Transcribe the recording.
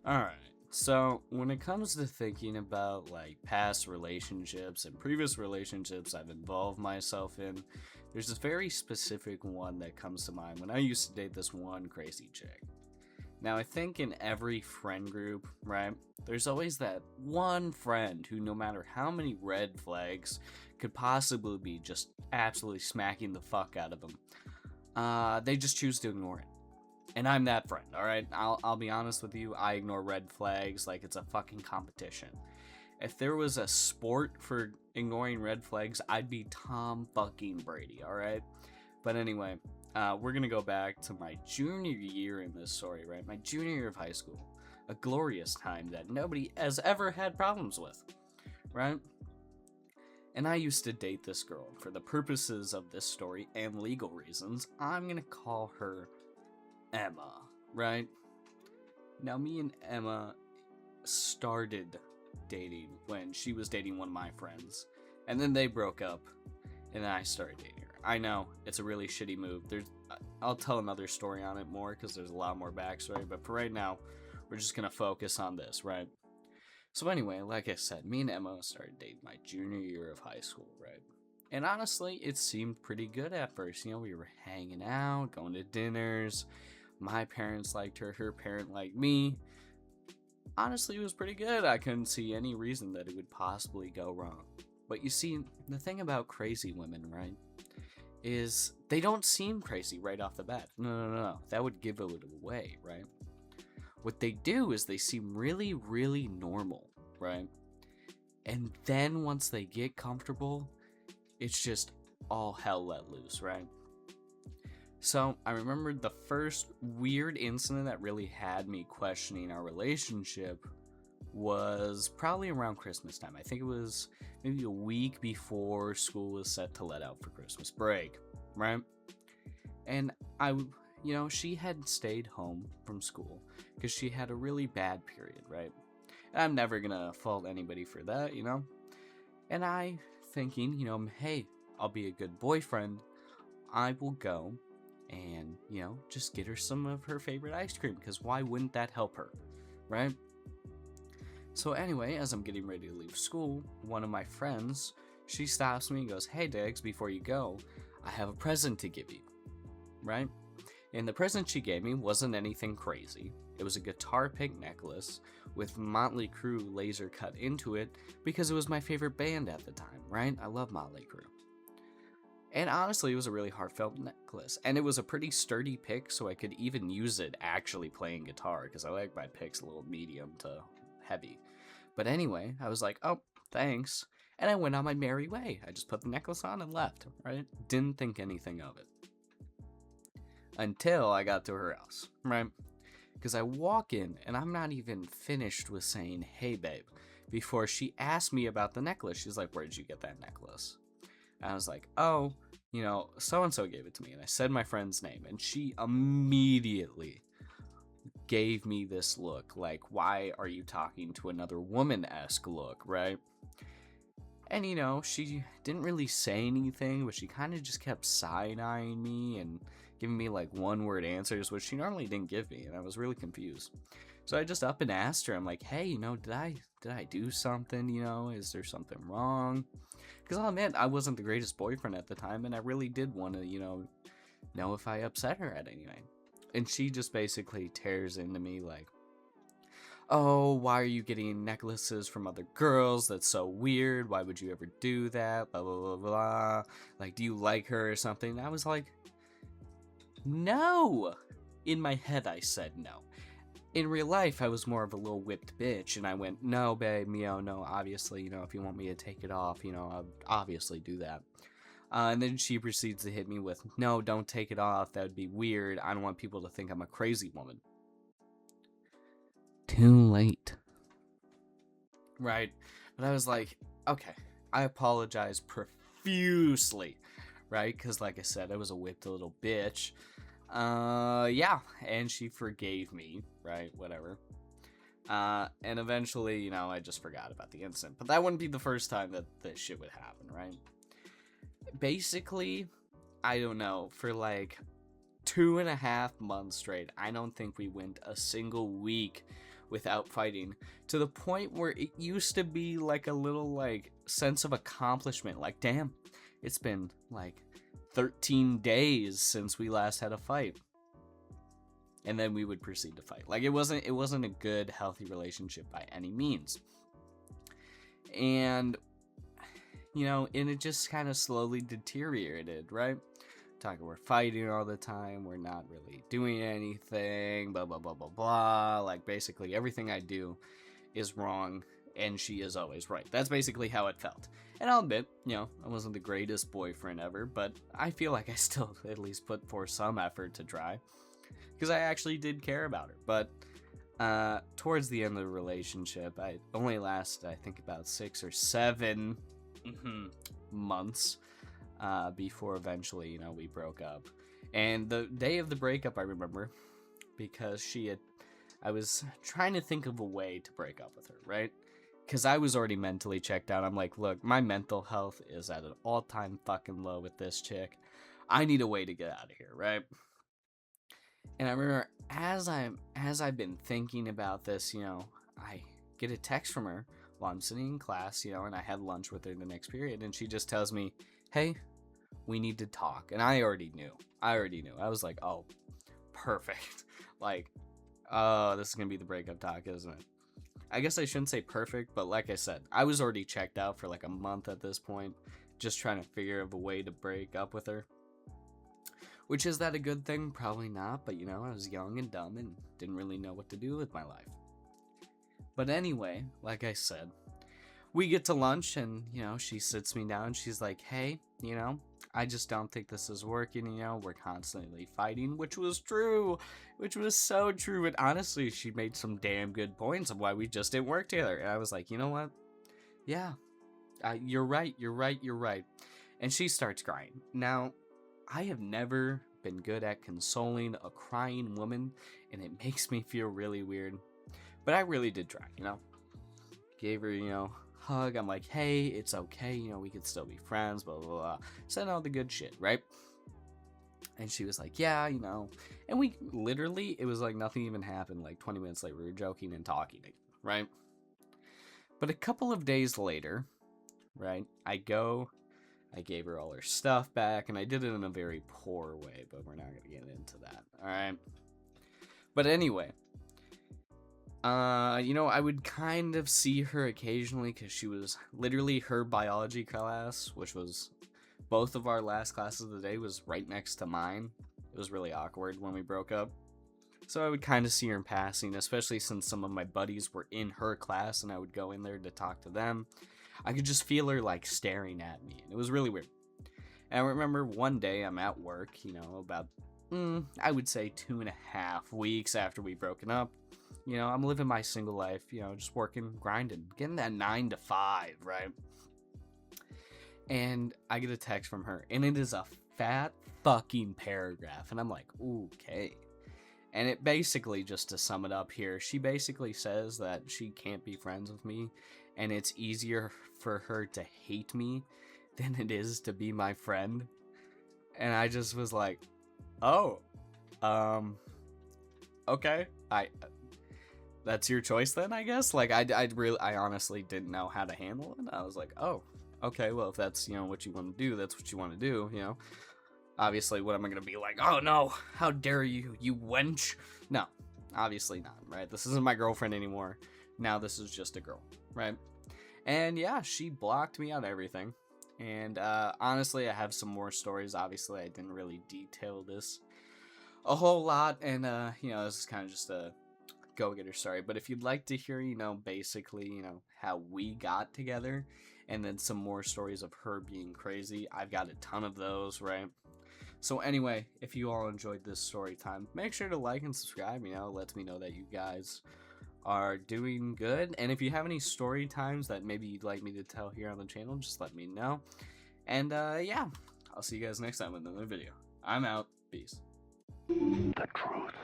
Alright, so when it comes to thinking about like past relationships and previous relationships I've involved myself in, there's this very specific one that comes to mind when I used to date this one crazy chick. Now, I think in every friend group, right, there's always that one friend who, no matter how many red flags could possibly be just absolutely smacking the fuck out of them, they just choose to ignore it. And I'm that friend, alright? I'll be honest with you, I ignore red flags like it's a fucking competition. If there was a sport for ignoring red flags, I'd be Tom fucking Brady, alright? But anyway, we're gonna go back to my junior year in this story, right? My junior year of high school. A glorious time that nobody has ever had problems with, right? And I used to date this girl. For the purposes of this story and legal reasons, I'm gonna call her Emma, right? Now, me and Emma started dating when she was dating one of my friends, and then they broke up, and then I started dating her. I know it's a really shitty move. I'll tell another story on it more because there's a lot more backstory, but for right now, we're just gonna focus on this, right? So anyway, like I said, me and Emma started dating my junior year of high school, right? And honestly, it seemed pretty good at first. You know, we were hanging out, going to dinners. My parents liked her, her parent liked me. Honestly, it was pretty good. I couldn't see any reason that it would possibly go wrong. But you see, the thing about crazy women, right, is they don't seem crazy right off the bat. No. That would give it away, right? What they do is they seem really, really normal, right? And then once they get comfortable, it's just all hell let loose, right? So I remember the first weird incident that really had me questioning our relationship was probably around Christmas time. I think it was maybe a week before school was set to let out for Christmas break, right? And she had stayed home from school because she had a really bad period, right? And I'm never gonna fault anybody for that, And I thinking, hey, I'll be a good boyfriend. I will go and, just get her some of her favorite ice cream because why wouldn't that help her, right? So anyway, as I'm getting ready to leave school, one of my friends, she stops me and goes, "Hey, Dagz, before you go, I have a present to give you," right? And the present she gave me wasn't anything crazy. It was a guitar pick necklace with Motley Crue laser cut into it because it was my favorite band at the time, right? I love Motley Crue. And honestly, it was a really heartfelt necklace. And it was a pretty sturdy pick, so I could even use it actually playing guitar because I like my picks a little medium to heavy. But anyway, I was like, oh, thanks. And I went on my merry way. I just put the necklace on and left, right? Didn't think anything of it. Until I got to her house, right? Because I walk in and I'm not even finished with saying, "Hey, babe," before she asked me about the necklace. She's like, "Where did you get that necklace?" And I was like, "Oh, so-and-so gave it to me." And I said my friend's name, and she immediately gave me this look, like, "Why are you talking to another woman?" esque look, right? And she didn't really say anything, but she kind of just kept side-eyeing me and giving me like one-word answers, which she normally didn't give me, and I was really confused. So I just up and asked her, I'm like, "Hey, did I do something? Is there something wrong?" Because I'll admit, I wasn't the greatest boyfriend at the time, and I really did want to, know if I upset her at any night. And she just basically tears into me like, "Oh, why are you getting necklaces from other girls? That's so weird. Why would you ever do that? Blah, blah, blah, blah. Like, do you like her or something?" And I was like, no. In my head, I said no. In real life, I was more of a little whipped bitch, and I went, "No, babe, no, obviously, if you want me to take it off, I'll obviously do that." And then she proceeds to hit me with, "No, don't take it off. That would be weird. I don't want people to think I'm a crazy woman." Too late. Right? But I was like, okay, I apologize profusely, right? Because like I said, I was a whipped little bitch. Yeah, and she forgave me, right? Whatever. And eventually, I just forgot about the incident. But that wouldn't be the first time that this shit would happen, right? Basically, I don't know, for like 2.5 months straight, I don't think we went a single week without fighting, to the point where it used to be like a little like sense of accomplishment, like damn, it's been like 13 days since we last had a fight. And then we would proceed to fight. Like it wasn't a good, healthy relationship by any means. And and it just kind of slowly deteriorated, right? We're fighting all the time, we're not really doing anything, blah blah blah blah blah. Like basically everything I do is wrong and she is always right. That's basically how it felt. And I'll admit, I wasn't the greatest boyfriend ever, but I feel like I still at least put forth some effort to try, because I actually did care about her. But towards the end of the relationship, I only lasted, I think, about 6 or 7 months before eventually, we broke up. And the day of the breakup, I remember, because I was trying to think of a way to break up with her, right? Because I was already mentally checked out. I'm like, look, my mental health is at an all-time fucking low with this chick. I need a way to get out of here, right? And I remember as I've been thinking about this, I get a text from her while I'm sitting in class, and I had lunch with her the next period, and she just tells me, hey, we need to talk. And I already knew. I was like, oh, perfect. Like, oh, this is going to be the breakup talk, isn't it? I guess I shouldn't say perfect, but like I said, I was already checked out for like a month at this point, just trying to figure out a way to break up with her. Which, is that a good thing? Probably not, but I was young and dumb and didn't really know what to do with my life. But anyway, like I said, we get to lunch and, she sits me down. She's like, hey, I just don't think this is working, we're constantly fighting, which was true, which was so true. And honestly, she made some damn good points of why we just didn't work together. And I was like, you know what? Yeah, you're right. And she starts crying. Now, I have never been good at consoling a crying woman, and it makes me feel really weird. But I really did try, Gave her, hug. I'm like, hey, it's okay, we could still be friends, blah, blah, blah. Said all the good shit, right? And she was like, yeah, And we literally, it was like nothing even happened. Like 20 minutes later, we were joking and talking, right? But a couple of days later, right, I gave her all her stuff back, and I did it in a very poor way, but we're not going to get into that, alright? But anyway, I would kind of see her occasionally, because she was literally, her biology class, which was both of our last classes of the day, was right next to mine. It was really awkward when we broke up. So I would kind of see her in passing, especially since some of my buddies were in her class, and I would go in there to talk to them. I could just feel her, like, staring at me. It was really weird. And I remember one day I'm at work, about, I would say 2.5 weeks after we broken up. I'm living my single life, just working, grinding, getting that 9 to 5, right? And I get a text from her, and it is a fat fucking paragraph. And I'm like, okay. And it basically, just to sum it up here, she basically says that she can't be friends with me, and it's easier for her to hate me than it is to be my friend. And I just was like, oh, okay, that's your choice then, I guess. Like, I honestly didn't know how to handle it. I was like, oh, okay, well, if that's, what you want to do, that's what you want to do, Obviously, what am I going to be like, oh no, how dare you, you wench? No, obviously not, right? This isn't my girlfriend anymore. Now this is just a girl, right? And yeah, she blocked me out of everything. And honestly, I have some more stories. Obviously, I didn't really detail this a whole lot. And, this is kind of just a go-getter story. But if you'd like to hear, basically, how we got together, and then some more stories of her being crazy, I've got a ton of those, right? So anyway, if you all enjoyed this story time, make sure to like and subscribe. It lets me know that you guys are doing good. And if you have any story times that maybe you'd like me to tell here on the channel, just let me know. And yeah, I'll see you guys next time with another video. I'm out. Peace. The truth.